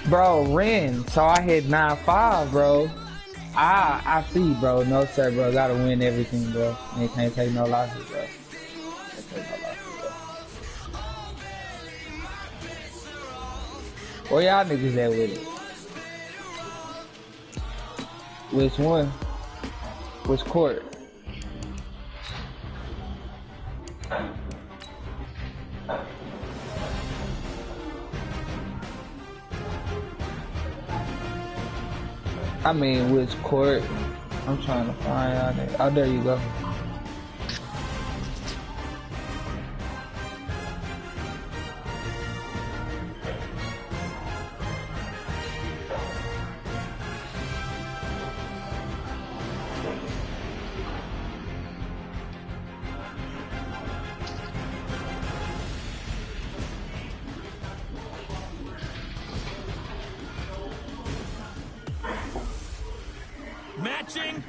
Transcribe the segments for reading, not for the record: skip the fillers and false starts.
Bro, Ren. So I hit 9-5, bro. I see, bro. No, sir, bro. Gotta win everything, bro. And can't take no losses, bro. Can't take no losses, bro. Where y'all niggas at with it? Which one? Which court? I mean, which court? I'm trying to find out there. Oh, there you go. Matching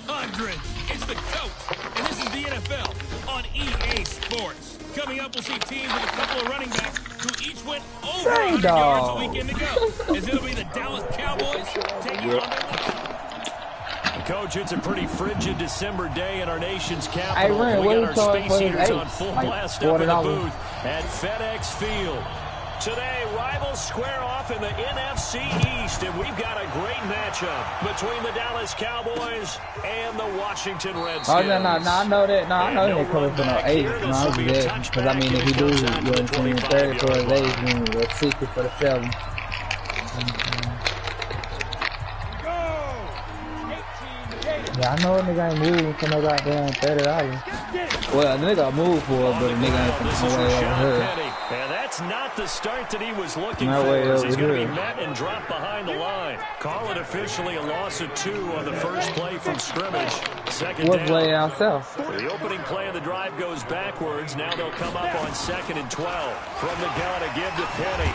hundreds. It's the coach, and this is the NFL on EA Sports. Coming up, we'll see teams with a couple of running backs who each went over 100 yards a weekend ago. As it'll be the Dallas Cowboys taking on the Coach, it's a pretty frigid December day in our nation's capital. Hey, we got our space heaters on full blast up in the booth at FedEx Field. Today, rivals square off in the NFC East, and we've got a great matchup between the Dallas Cowboys and the Washington Redskins. Oh, no, I know that. No, I know he ain't coming for no 8. No, I was dead. Because, I mean, if he do, you're between 30 for his 8, then you're 60 for the 7. Yeah, I know a nigga ain't moving for no goddamn $30. Well, the nigga move for it, but the nigga ain't from no way over here. And that's not the start that he was looking No way for. over He's going to here. be met and dropped behind the line. Call it officially a loss of 2 on the first play from scrimmage. Second What down. play out south? The opening play of the drive goes backwards. Now they'll come up on 2nd and 12. From the gun to give to Penny.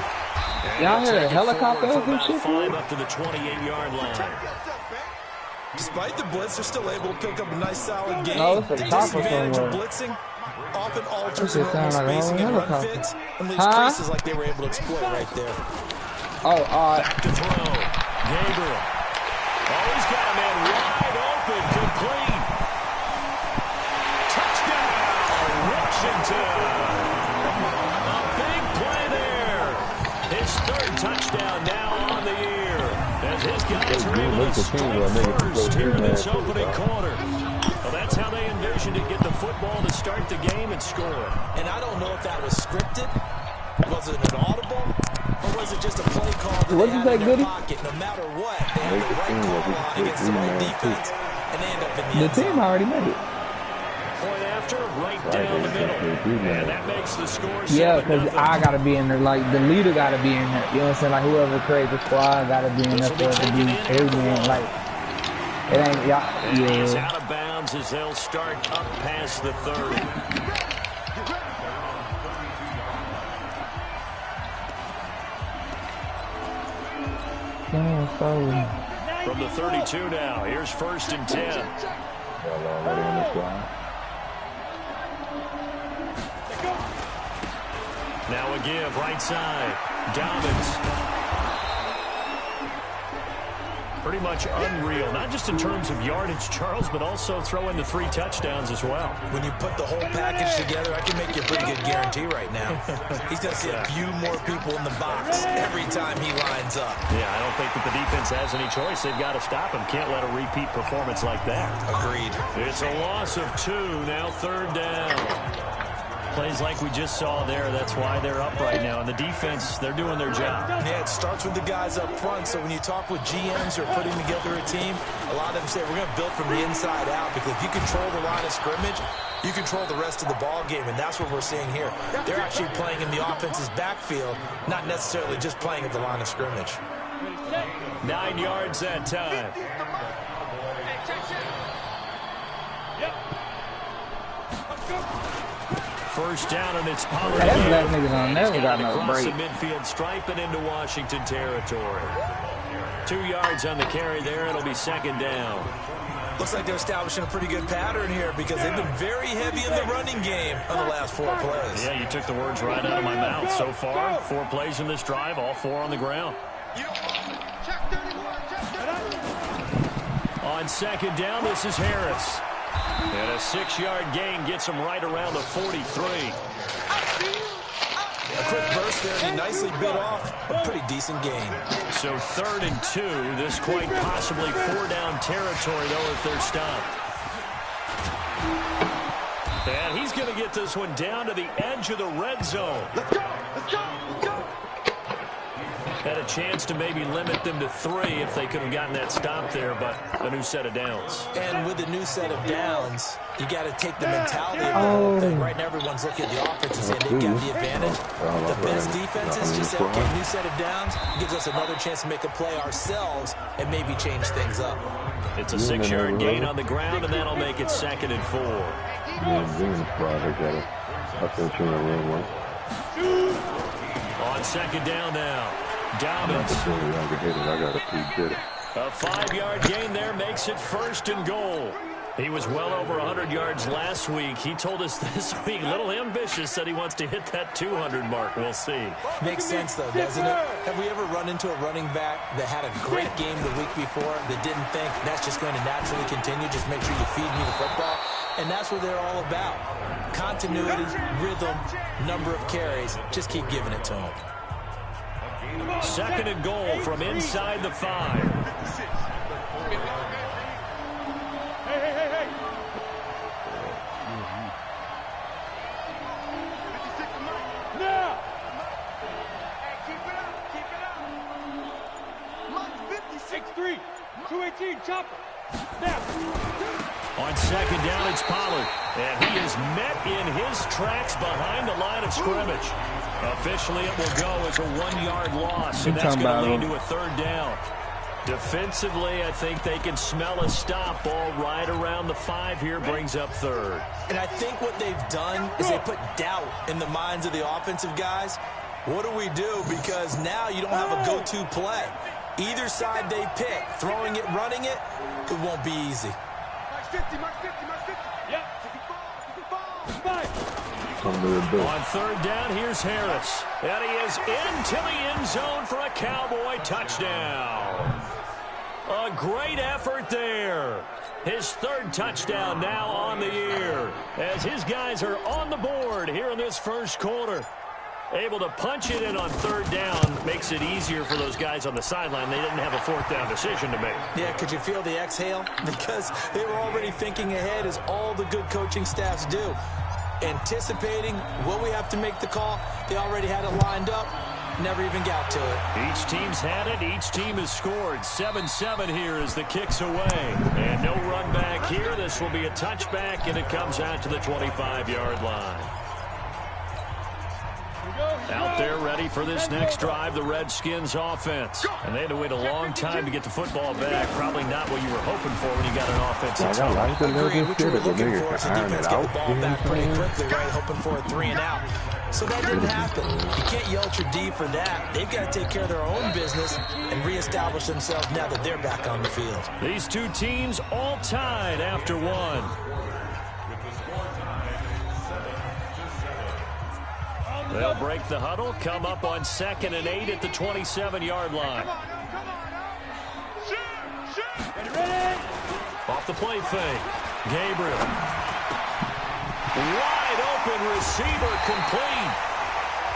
Y'all hear a helicopter and shit? 5 up to the 28-yard line. Despite the blitz, they're still able to pick up a nice solid game. No, it's a The chopper disadvantage of somewhere. blitzing often alters This the sound like a spacing whole and run helicopter. fits and leaves Huh? creases like they were able to exploit right there. Oh, Back to throw. Gabriel. Oh, he's got a man wide open. Complete. Touchdown, Washington. A big play there. His 3rd touchdown now on the year. As his guys are able to strike first here in this opening quarter. Well, that's how they envisioned to get the football to start the game and score. And I don't know if that was scripted, was it an audible, or was it just a play call that What'd they you had say, in their Goody? pocket? No matter what, they have the right call line against the right defense, and they end up in the the end zone. team already made it. Point after, right down the middle. And that makes the score 7-0. Yeah, because I gotta be in there. Like the leader gotta be in there. You know what I'm saying? Like whoever creates the squad gotta be in there for it to be everyone. Like it ain't y'all. And he's Yeah. out of bounds as they'll start up past the 30. Damn, so From the 32 now, here's 1st and 10. Now a give, right side. Dobbins. Pretty much unreal, not just in terms of yardage, Charles, but also throwing the 3 touchdowns as well. When you put the whole package together, I can make you a pretty good guarantee right now. He's going to see a few more people in the box every time he lines up. Yeah, I don't think that the defense has any choice. They've got to stop him. Can't let a repeat performance like that. Agreed. It's a loss of 2, now 3rd down. Plays like we just saw there, that's why they're up right now. And the defense, they're doing their job. Yeah, it starts with the guys up front. So when you talk with GMs who are putting together a team, a lot of them say we're going to build from the inside out, because if you control the line of scrimmage, you control the rest of the ball game, and that's what we're seeing here. They're actually playing in the offense's backfield, not necessarily just playing at the line of scrimmage. 9 yards that time. First down, and it's Pollard. that black niggas on never got no across break. the midfield stripe and into Washington territory. 2 yards on the carry there. It'll be 2nd down. Looks like they're establishing a pretty good pattern here, because they've been very heavy in the running game on the last 4 plays. Yeah, you took the words right out of my mouth. So far, 4 plays in this drive, all 4 on the ground. On second down, this is Harris. And a 6-yard gain gets him right around the 43. A quick burst there, and he nicely bit off a pretty decent gain. So 3rd and 2. This quite possibly 4-down territory, though, if they're stopped. And he's going to get this one down to the edge of the red zone. Let's go! Let's go! Let's go! Had a chance to maybe limit them to 3 if they could have gotten that stop there, but a new set of downs. And with the new set of downs, you got to take the mentality of the whole thing. Right now, everyone's looking at the offense and saying they've got the advantage. The best defenses just say, okay, new set of downs gives us another chance to make a play ourselves and maybe change things up. It's a 6-yard gain on the ground, and that'll make it 2nd and 4. On second down now. Dobbins. A 5-yard gain there makes it 1st and goal. He was well over 100 yards last week. He told us this week, a little ambitious, said he wants to hit that 200 mark. We'll see. Makes sense, though, doesn't it? Have we ever run into a running back that had a great game the week before that didn't think that's just going to naturally continue? Just make sure you feed me the football. And that's what they're all about. Continuity, rhythm, number of carries. Just keep giving it to them. 2nd and goal from inside the 5. Now! 6'3", 218, chopper. Now! On second down, it's Pollard. And he is met in his tracks behind the line of scrimmage. Officially, it will go as a 1-yard loss, and that's going to lead to a 3rd down. Defensively, I think they can smell a stop. Ball right around the 5 here brings up 3rd. And I think what they've done is they put doubt in the minds of the offensive guys. What do we do? Because now you don't have a go-to play. Either side they pick, throwing it, running it, it won't be easy. On 3rd down, here's Harris. And he is into the end zone for a Cowboy touchdown. A great effort there. His 3rd touchdown now on the year, as his guys are on the board here in this 1st quarter. Able to punch it in on 3rd down makes it easier for those guys on the sideline. They didn't have a 4th down decision to make. Yeah, could you feel the exhale? Because they were already thinking ahead, as all the good coaching staffs do. Anticipating, will we have to make the call? They already had it lined up. Never even got to it. Each team's had it. Each team has scored. 7-7 here as the kick's away. And no run back here. This will be a touchback, and it comes out to the 25-yard line. Out there ready for this next drive, the Redskins offense. And they had to wait a long time to get the football back. Probably not what you were hoping for when you got an offensive touchdown. Agreed. What you were looking for is the defense get the ball back pretty quickly, right? Hoping for a 3-and-out. So that didn't happen. You can't yell at your D for that. They've got to take care of their own business and reestablish themselves now that they're back on the field. These two teams all tied after one. They'll break the huddle, come up on 2nd and 8 at the 27-yard line. Off the play fake. Gabriel. Wide open receiver, complete.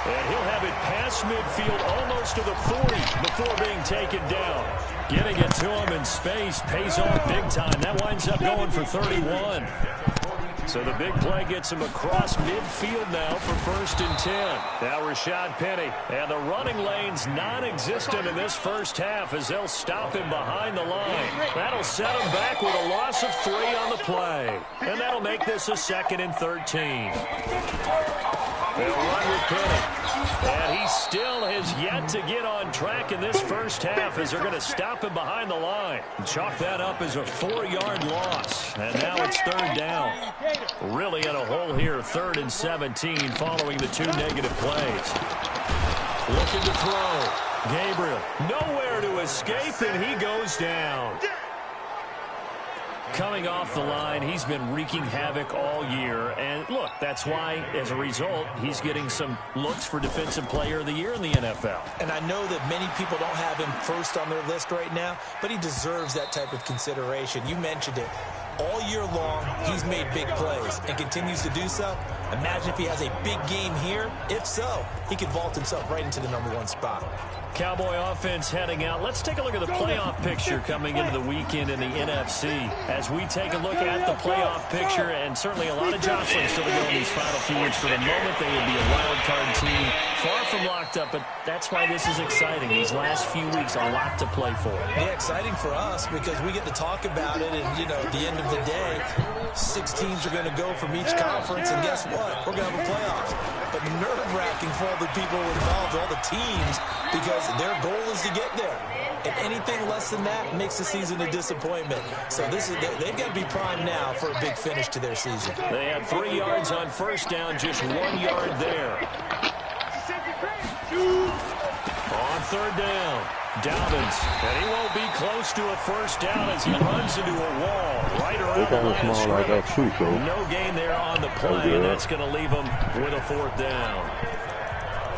And he'll have it past midfield almost to the 40 before being taken down. Getting it to him in space pays off big time. That winds up going for 31. So the big play gets him across midfield now for 1st and 10. Now Rashad Penny. And the running lane's non-existent in this first half as they'll stop him behind the line. That'll set him back with a loss of 3 on the play. And that'll make this a 2nd and 13. They'll run with Penny. And he still has yet to get on track in this first half as they're going to stop him behind the line. Chalk that up as a 4-yard loss. And now it's 3rd down. Really in a hole here, 3rd and 17 following the 2 negative plays. Looking to throw. Gabriel nowhere to escape, and he goes down. Coming off the line, he's been wreaking havoc all year. And look, that's why, as a result, he's getting some looks for Defensive Player of the Year in the NFL. And I know that many people don't have him first on their list right now, but he deserves that type of consideration. You mentioned it. All year long, he's made big plays and continues to do so. Imagine if he has a big game here. If so, he could vault himself right into the #1 spot. Cowboy offense heading out. Let's take a look at the playoff picture coming into the weekend in the NFC. As we take a look at the playoff picture, and certainly a lot of jostling still to go in these final few weeks. For the moment, they will be a wild card team, far from locked up, but that's why this is exciting. These last few weeks, a lot to play for. Yeah, exciting for us because we get to talk about it, and, you know, at the end of the day, 6 teams are going to go from each conference, and guess what? We're going to have a playoffs. But nerve-wracking for all the people involved, all the teams, because their goal is to get there. And anything less than that makes the season a disappointment. So they've got to be primed now for a big finish to their season. They had 3 yards on first down, just 1 yard there. On third down, Dobbins, and he won't be close to a first down as he runs into a wall right around the line of scrimmage. No gain there on the play, and that's going to leave him with a 4th down.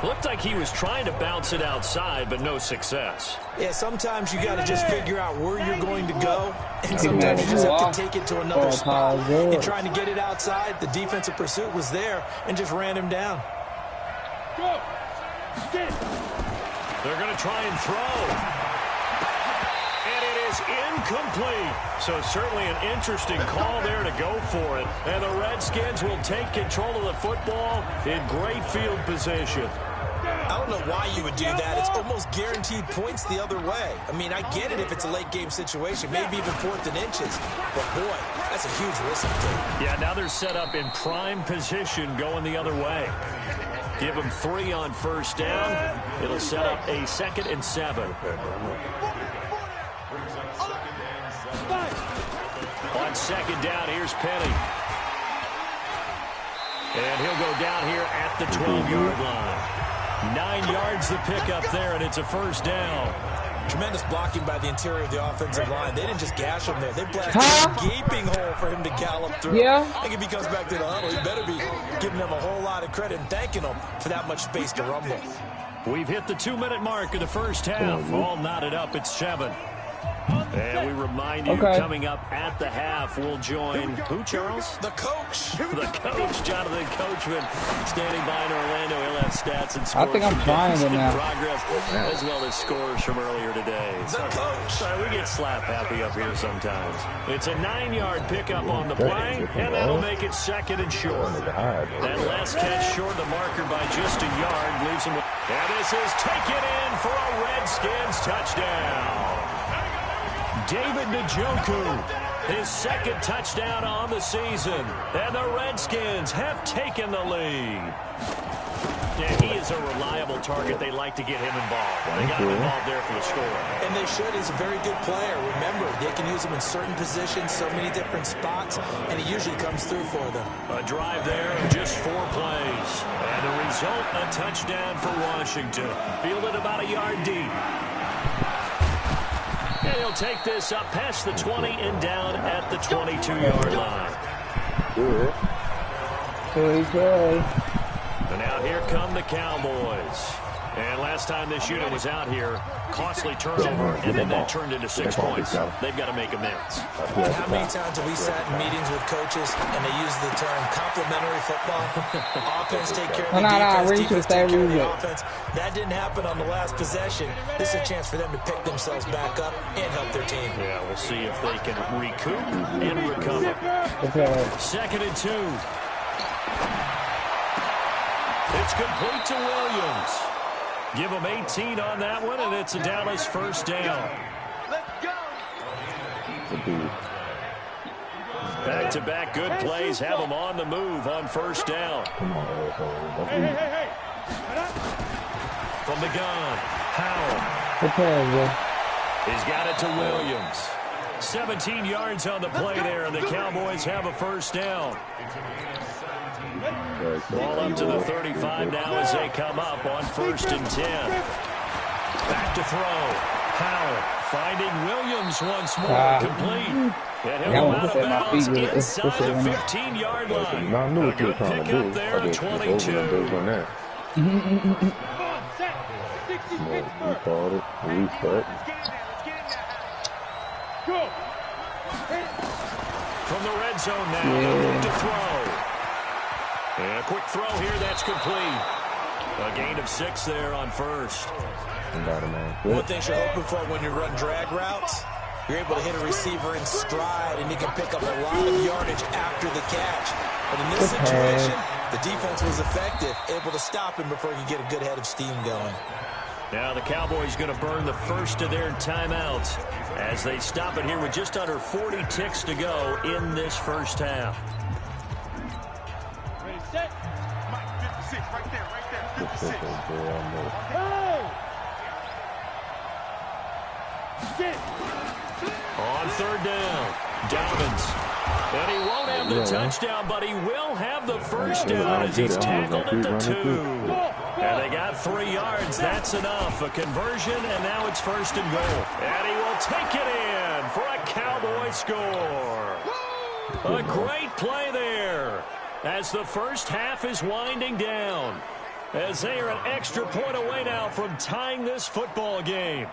Looked like he was trying to bounce it outside, but no success. Yeah, sometimes you got to just figure out where you're going to go, and sometimes you just have to take it to another spot. And trying to get it outside, the defensive pursuit was there and just ran him down. Go. They're going to try and throw. And it is incomplete. So certainly an interesting call there to go for it. And the Redskins will take control of the football in great field position. I don't know why you would do that. It's almost guaranteed points the other way. I mean, I get it if it's a late game situation, maybe even 4th and inches. But, boy, that's a huge risk to take. Yeah, now they're set up in prime position going the other way. Give them 3 on first down. It'll set up a 2nd and 7. On 2nd down, here's Penny. And he'll go down here at the 12-yard line. 9 yards the pickup there, and it's a first down. Tremendous blocking by the interior of the offensive line. They didn't just gash him there. They blasted a gaping hole for him to gallop through. Yeah. I think if he comes back to the huddle, he better be giving them a whole lot of credit and thanking them for that much space to rumble. We've hit the 2-minute mark of the first half. All knotted up at 7. And we remind you, coming up at the half, we'll join who, Charles? The coach. The coach, Jonathan Coachman, standing by in Orlando. He'll have stats and scores. I think I'm trying it now. Progress, as well as scores from earlier today. The coach. Sorry, we get slap happy up here sometimes. It's a 9-yard pickup on the play, and that'll make it 2nd and short. That last catch short the marker by just a yard leaves him. And this is taken in for a Redskins touchdown. David Njoku, his 2nd touchdown on the season. And the Redskins have taken the lead. Yeah, he is a reliable target. They like to get him involved. They got him involved there for the score. And they should. He's a very good player. Remember, they can use him in certain positions, so many different spots, and he usually comes through for them. A drive there of just 4 plays. And the result, a touchdown for Washington. Fielded about a yard deep. And he'll take this up past the 20 and down at the 22-yard line. And out here come the Cowboys. And last time this unit was out here, costly turnover, and then that turned into 6 points. They've got to make amends. How many times have we sat in meetings with coaches and they use the term complementary football? Offense take care of the defense, defense take care of the offense. That didn't happen on the last possession. This is a chance for them to pick themselves back up and help their team. Yeah, we'll see if they can recoup and recover. 2nd and 2. It's complete to Williams. Give him 18 on that one, and it's a Dallas first down. Let's go. Back-to-back good plays have them on the move on first down. Hey. From the gun, Howell. He's got it to Williams. 17 yards on the play there, and the Cowboys have a first down. Ball up to the 35 now as they come up on 1st and 10. Back to throw. Howell finding Williams once more. Complete. And he'll Yeah, I go want out to of say my bounds feet with inside the it. 15-yard line. Now I knew A what you were good trying to pickup do. there I at just was over them 22. based on that. We called it. Reset. From the red zone now, they'll look to throw. And a quick throw here, that's complete. A gain of 6 there on first. One thing you're hoping for when you run drag routes, you're able to hit a receiver in stride, and you can pick up a lot of yardage after the catch. But in this situation, the defense was effective, able to stop him before he could get a good head of steam going. Now the Cowboys going to burn the first of their timeouts as they stop it here with just under 40 ticks to go in this first half. Ready, set. Mike, 56, right there, 56. On third down, Dobbins. And he won't have the touchdown, but he will have the first down as he's tackled at the 2. And they got 3 yards. That's enough. A conversion, and now it's first and goal. And he will take it in for a Cowboy score. A great play there as the first half is winding down, as they are an extra point away now from tying this football game.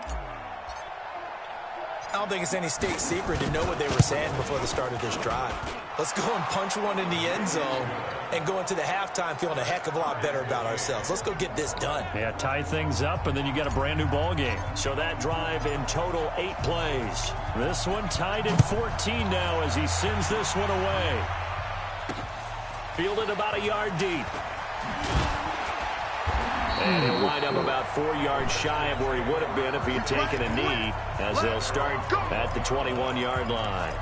I don't think it's any state secret to know what they were saying before the start of this drive. Let's go and punch one in the end zone and go into the halftime feeling a heck of a lot better about ourselves. Let's go get this done. Yeah, tie things up, and then you got a brand new ball game. So that drive in total 8 plays. This one tied at 14 now as he sends this one away. Fielded about a yard deep. And he'll wind up about 4 yards shy of where he would have been if he had taken a knee, as they'll start at the 21-yard line.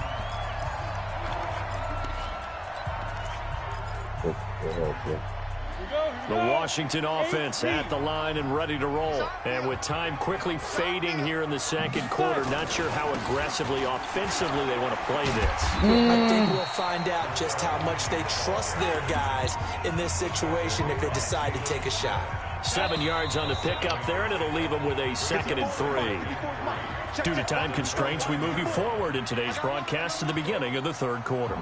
The Washington offense at the line and ready to roll. And with time quickly fading here in the second quarter, not sure how aggressively, offensively they want to play this. I think we'll find out just how much they trust their guys in this situation if they decide to take a shot. 7 yards on the pickup there, and it'll leave them with a 2nd and 3. Due to time constraints, we move you forward in today's broadcast to the beginning of the third quarter.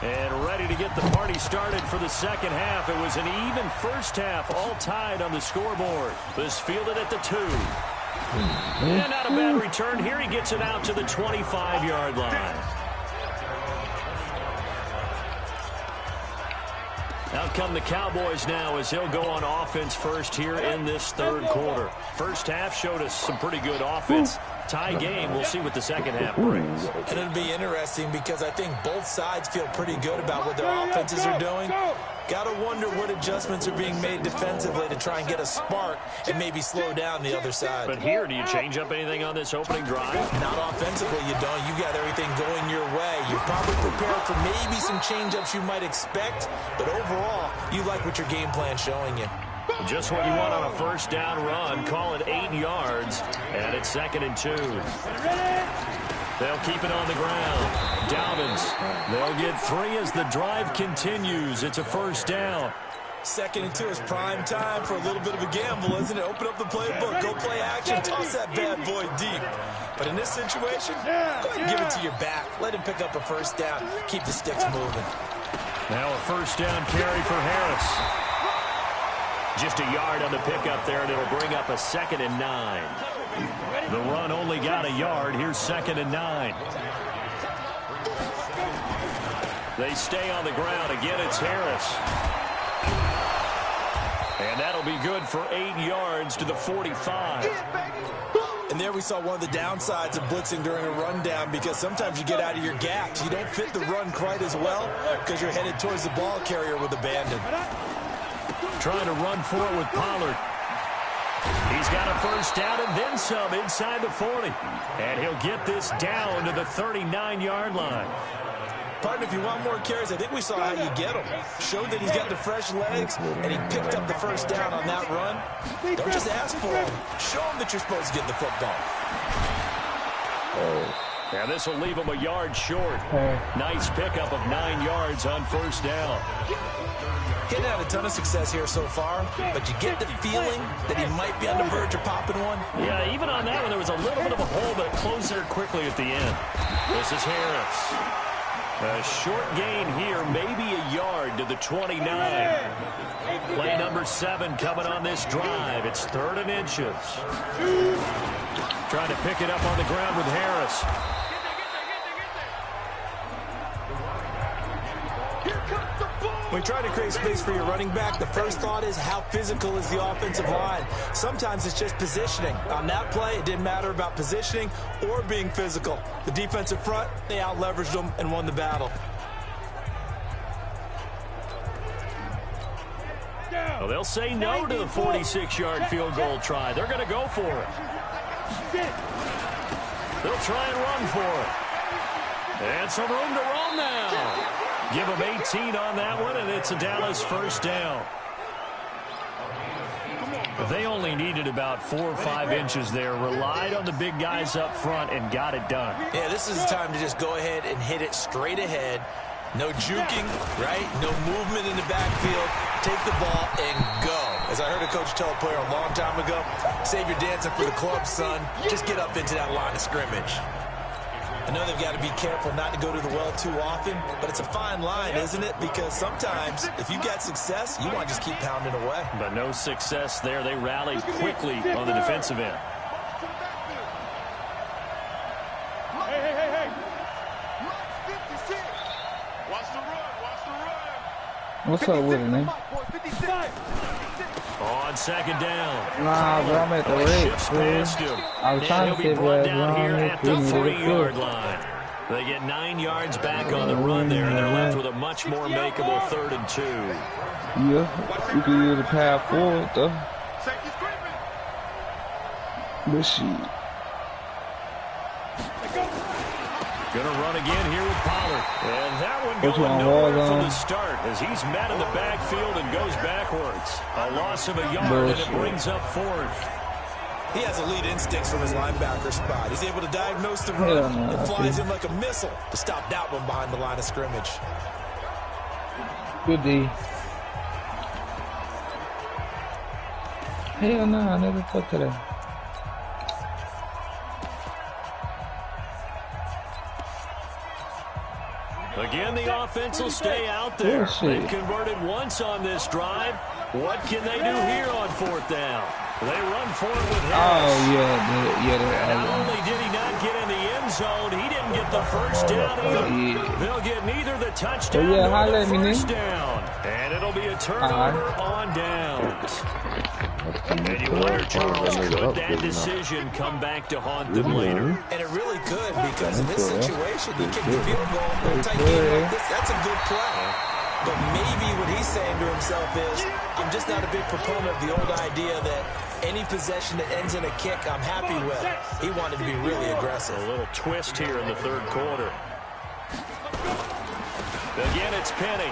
And ready to get the party started for the second half. It was an even first half, all tied on the scoreboard. This fielded at the 2. And not a bad return here. He gets it out to the 25-yard line. Out come the Cowboys now as he'll go on offense first here in this third quarter. First half showed us some pretty good offense. Tie game. We'll see what the second half brings. And it'll be interesting because I think both sides feel pretty good about what their offenses are doing. Got to wonder what adjustments are being made defensively to try and get a spark and maybe slow down the other side. But here, do you change up anything on this opening drive? Not offensively, you don't. You got everything going your way. You're probably prepared for maybe some change-ups you might expect, but overall, you like what your game plan's showing you. Just what you want on a first down run. Call it 8 yards, and it's 2nd and 2. They'll keep it on the ground. Dobbins, they'll get 3 as the drive continues. It's a first down. 2nd and 2 is prime time for a little bit of a gamble, isn't it? Open up the playbook, go play action, toss that bad boy deep. But in this situation, go ahead and give it to your back. Let him pick up a first down. Keep the sticks moving. Now a first down carry for Harris. Just a yard on the pickup there, and it'll bring up a 2nd and 9. The run only got a yard. Here's 2nd and 9. They stay on the ground. Again, it's Harris. And that'll be good for 8 yards to the 45. And there we saw one of the downsides of blitzing during a rundown, because sometimes you get out of your gaps. You don't fit the run quite as well because you're headed towards the ball carrier with abandon. Trying to run for it with Pollard. He's got a first down and then some inside the 40. And he'll get this down to the 39-yard line. Partner, if you want more carries, I think we saw how you get them. Showed that he's got the fresh legs, and he picked up the first down on that run. Don't just ask for them. Show them that you're supposed to get the football. And this will leave him a yard short. Nice pickup of 9 yards on first down. He hasn't had a ton of success here so far, but you get the feeling that he might be on the verge of popping one. Yeah, even on that one, there was a little bit of a hole, but it closed there quickly at the end. This is Harris. A short gain here, maybe a yard to the 29. Play number 7 coming on this drive. It's 3rd and inches. Trying to pick it up on the ground with Harris. When you try to create space for your running back, the first thought is how physical is the offensive line. Sometimes it's just positioning. On that play, it didn't matter about positioning or being physical. The defensive front, they out-leveraged them and won the battle. Well, they'll say no to the 46-yard field goal try. They're going to go for it. They'll try and run for it. And some room to roam now. Give them 18 on that one, and it's a Dallas first down. They only needed about 4 or 5 inches there. Relied on the big guys up front and got it done. Yeah, this is the time to just go ahead and hit it straight ahead. No juking, right? No movement in the backfield. Take the ball and go. As I heard a coach tell a player a long time ago, save your dancing for the club, son. Just get up into that line of scrimmage. I know they've got to be careful not to go to the well too often, but it's a fine line, isn't it? Because sometimes, if you got success, you want to just keep pounding away. But no success there. They rallied quickly on the defensive end. Hey. Watch the run. What's up with it, man? On 2nd down. Nah, bro, I'm at the Shifts red, past him. I was And trying he'll to be say, brought bro, down here at the we needed a 3-yard field. line. They get 9 yards back on the run there, and they're left with a much more makeable 3rd and 2. Yeah, we could use a path forward, though. Safety screaming. But shit. Gonna run again here with Pollard. And that one Which going one, nowhere Warzone? from the start as he's met in the backfield and goes backwards. A loss of a yard, and it brings up 4th. He has elite instincts from his linebacker spot. He's able to diagnose the Hell run no. and flies in like a missile to stop that one behind the line of scrimmage. Good D. Hell nah, nigga, fuck to that. Again, the offense will stay out there. Bullshit. They've converted once on this drive. What can they do here on 4th down? They run for it with Harris. Oh, yeah. Not only did he not get in the end zone, he didn't get the first down either. Yeah. They'll get neither the touchdown yeah, nor holla the at me, first nigga. down. And it'll be a turnover on downs. And you wonder, Charles, could that decision come back to haunt them later? And it really could, because in this situation, you kick the field goal in a tight game like this. That's a good play. But maybe what he's saying to himself is, I'm just not a big proponent of the old idea that any possession that ends in a kick, I'm happy with. He wanted to be really aggressive. A little twist here in the 3rd quarter. Again, it's Penny.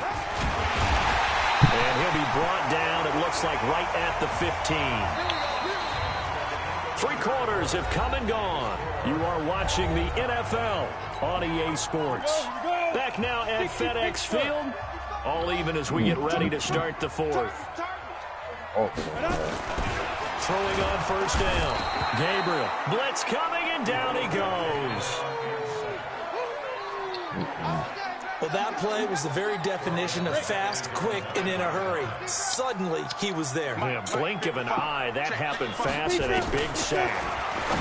And he'll be brought down, it looks like, right at the 15. 3 quarters have come and gone. You are watching the NFL on EA Sports. Back now at FedEx Field. All even as we get ready to start the 4th. Throwing on 1st down. Gabriel. Blitz coming, and down he goes. Well, that play was the very definition of fast, quick, and in a hurry. Suddenly, he was there. Yeah, blink of an eye. That happened fast and a big sack.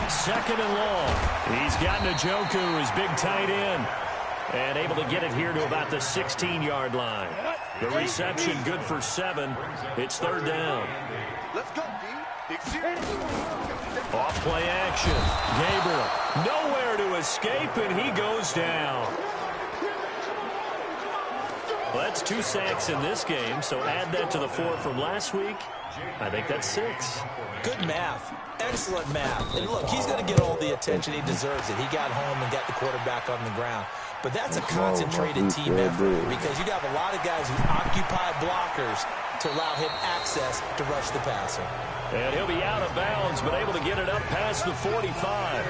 2nd and long. He's got Njoku, his big tight end. And able to get it here to about the 16-yard line. The reception good for 7. It's 3rd down. Let's go, D. Off play action. Gabriel nowhere to escape, and he goes down. Well, that's 2 sacks in this game, so add that to the 4 from last week. I think that's 6. Good math. Excellent math. And look, he's going to get all the attention he deserves it. He got home and got the quarterback on the ground. But that's a concentrated team effort because you got a lot of guys who occupy blockers to allow him access to rush the passer. And he'll be out of bounds, but able to get it up past the 45.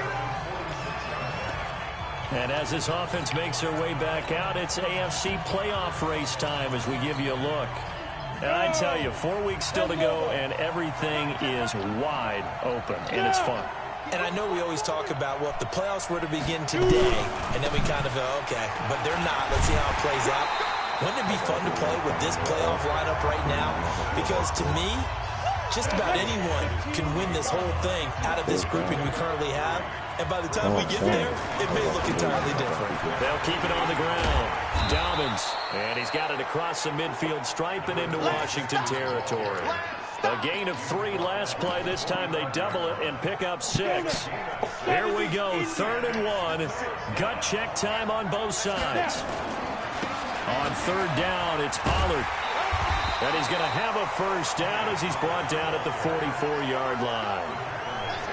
And as this offense makes their way back out, it's AFC playoff race time as we give you a look. And I tell you, 4 weeks still to go, and everything is wide open, and it's fun. And I know we always talk about, well, if the playoffs were to begin today, and then we kind of go, okay, but they're not. Let's see how it plays out. Wouldn't it be fun to play with this playoff lineup right now? Because to me, just about anyone can win this whole thing out of this grouping we currently have. And by the time we get there, it may look entirely different. They'll keep it on the ground. Dobbins, and he's got it across the midfield stripe and into Washington territory. A gain of 3 last play. This time they double it and pick up 6. Here we go, 3rd and 1. Gut check time on both sides. On 3rd down, it's Pollard. And he's going to have a first down as he's brought down at the 44-yard line.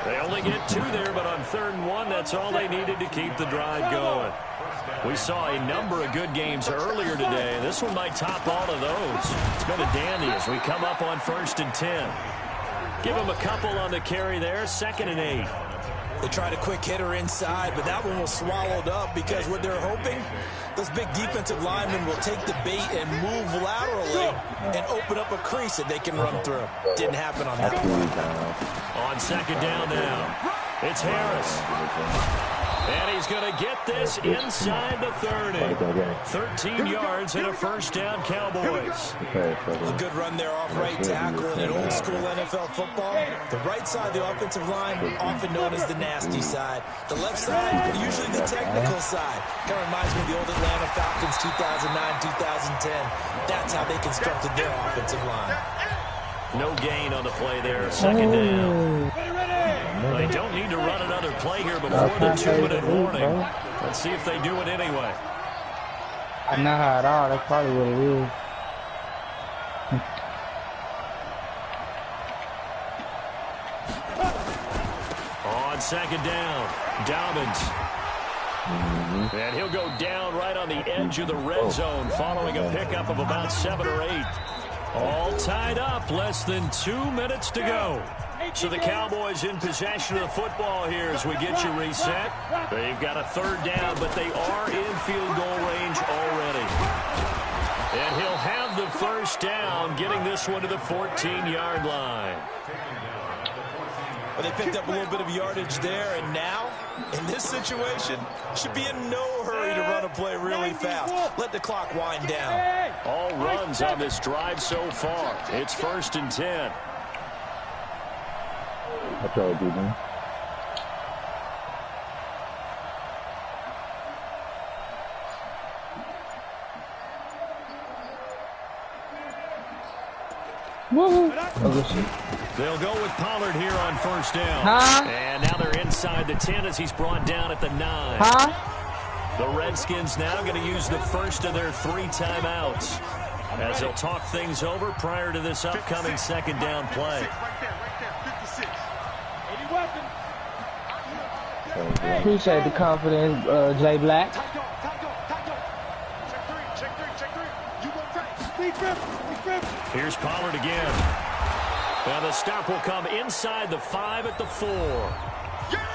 They only get 2 there, but on 3rd and 1, that's all they needed to keep the drive going. We saw a number of good games earlier today. This one might top all of those. It's been a dandy as we come up on 1st and 10. Give him a couple on the carry there, 2nd and 8. They tried a quick hitter inside, but that one was swallowed up because what they're hoping, those big defensive linemen will take the bait and move laterally and open up a crease that they can run through. Didn't happen on that one. On 2nd down now, it's Harris. And he's going to get this inside the 30. 13 yards and a first down, Cowboys. A good run there off right tackle in an old-school NFL football. The right side of the offensive line, often known as the nasty side. The left side, usually the technical side. Kind of reminds me of the old Atlanta Falcons 2009-2010. That's how they constructed their offensive line. No gain on the play there, 2nd down. They don't need to run another play here before the 2-minute warning. Let's see if they do it anyway. I know how it all. That's probably what it is. On 2nd down, Dobbins. And he'll go down right on the edge of the red zone following a pickup of about 7 or 8. All tied up, less than 2 minutes to go. So the Cowboys in possession of the football here as we get you reset. They've got a 3rd down, but they are in field goal range already. And he'll have the first down, getting this one to the 14-yard line. Well, they picked up a little bit of yardage there, and now, in this situation, should be in no hurry to run a play really fast. Let the clock wind down. All runs on this drive so far. It's 1st and 10. That's all I do, man. They'll go with Pollard here on 1st down. And now they're inside the 10 as he's brought down at the 9. The Redskins now going to use the first of their 3 timeouts as they'll talk things over prior to this upcoming 2nd down play. Appreciate the confidence, Jay Black. Here's Pollard again. Now the stop will come inside the 5 at the 4.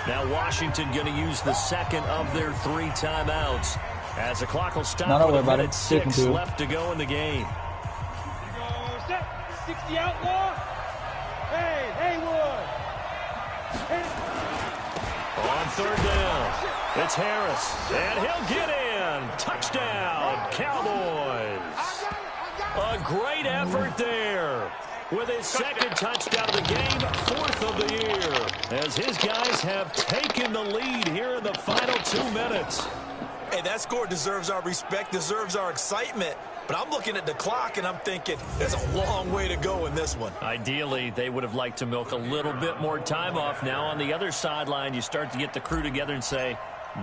Now Washington going to use the 2nd of their 3 timeouts as the clock will stop with 1:06 left to go in the game. 60 outlaw. Hey, Haywood. On 3rd down, it's Harris, and he'll get in. Touchdown, Cowboys. A great effort there. With his 2nd touchdown of the game, 4th of the year, as his guys have taken the lead here in the final 2 minutes. Hey, that score deserves our respect, deserves our excitement. But I'm looking at the clock, and I'm thinking there's a long way to go in this one. Ideally, they would have liked to milk a little bit more time off. Now on the other sideline, you start to get the crew together and say,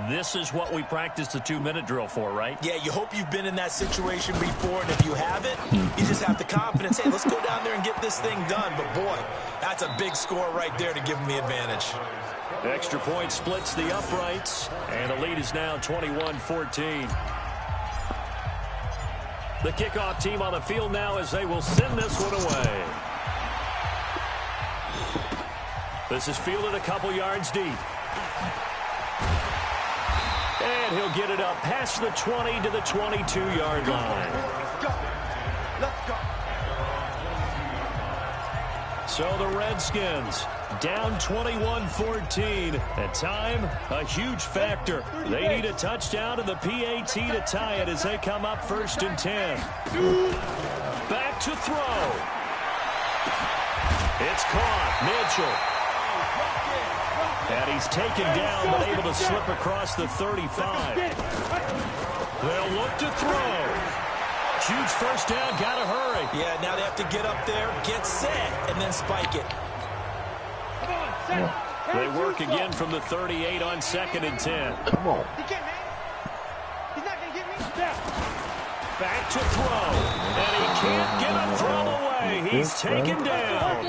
this is what we practiced the 2-minute drill for, right? Yeah, you hope you've been in that situation before, and if you haven't, you just have the confidence, hey, let's go down there and get this thing done. But, boy, that's a big score right there to give them the advantage. Extra point splits the uprights, and the lead is now 21-14. The kickoff team on the field now as they will send this one away. This is fielded a couple yards deep. And he'll get it up past the 20 to the 22-yard line. Let's go. So the Redskins down 21-14. At time, a huge factor. They need a touchdown and the PAT to tie it as they come up 1st and 10. Back to throw. It's caught. Mitchell. And he's taken down but able to slip across the 35. They'll look to throw. Huge first down, gotta hurry. Yeah, now they have to get up there, get set, and then spike it. They work again from the 38 on 2nd and 10. Come on. He's not going to get me. Back to throw. And he can't get a throw away. He's taken down.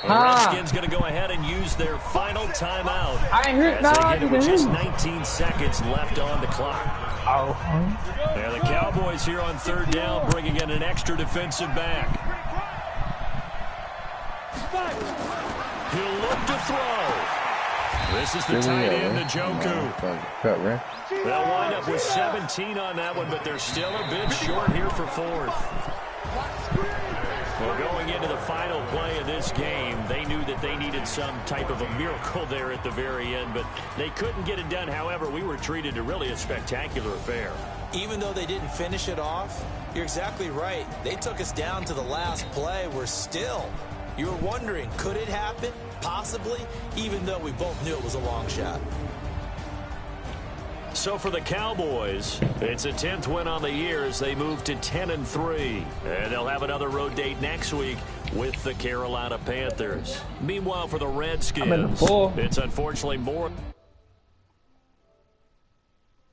The Redskins going to go ahead and use their final timeout. I ain't hit as they get it with just 19 seconds left on the clock. Oh. Yeah, the Cowboys here on 3rd down bringing in an extra defensive back. He'll look to throw. This is the tight end, Njoku. Cut, right? They'll wind up with 17 on that one, but they're still a bit short here for 4th. Well, going into the final play of this game, they knew that they needed some type of a miracle there at the very end, but they couldn't get it done. However, we were treated to really a spectacular affair. Even though they didn't finish it off, you're exactly right. They took us down to the last play. We're still. You were wondering, could it happen? Possibly, even though we both knew it was a long shot. So for the Cowboys, it's a 10th win on the year as they move to 10-3. And they'll have another road date next week with the Carolina Panthers. Meanwhile, for the Redskins, it's unfortunately more...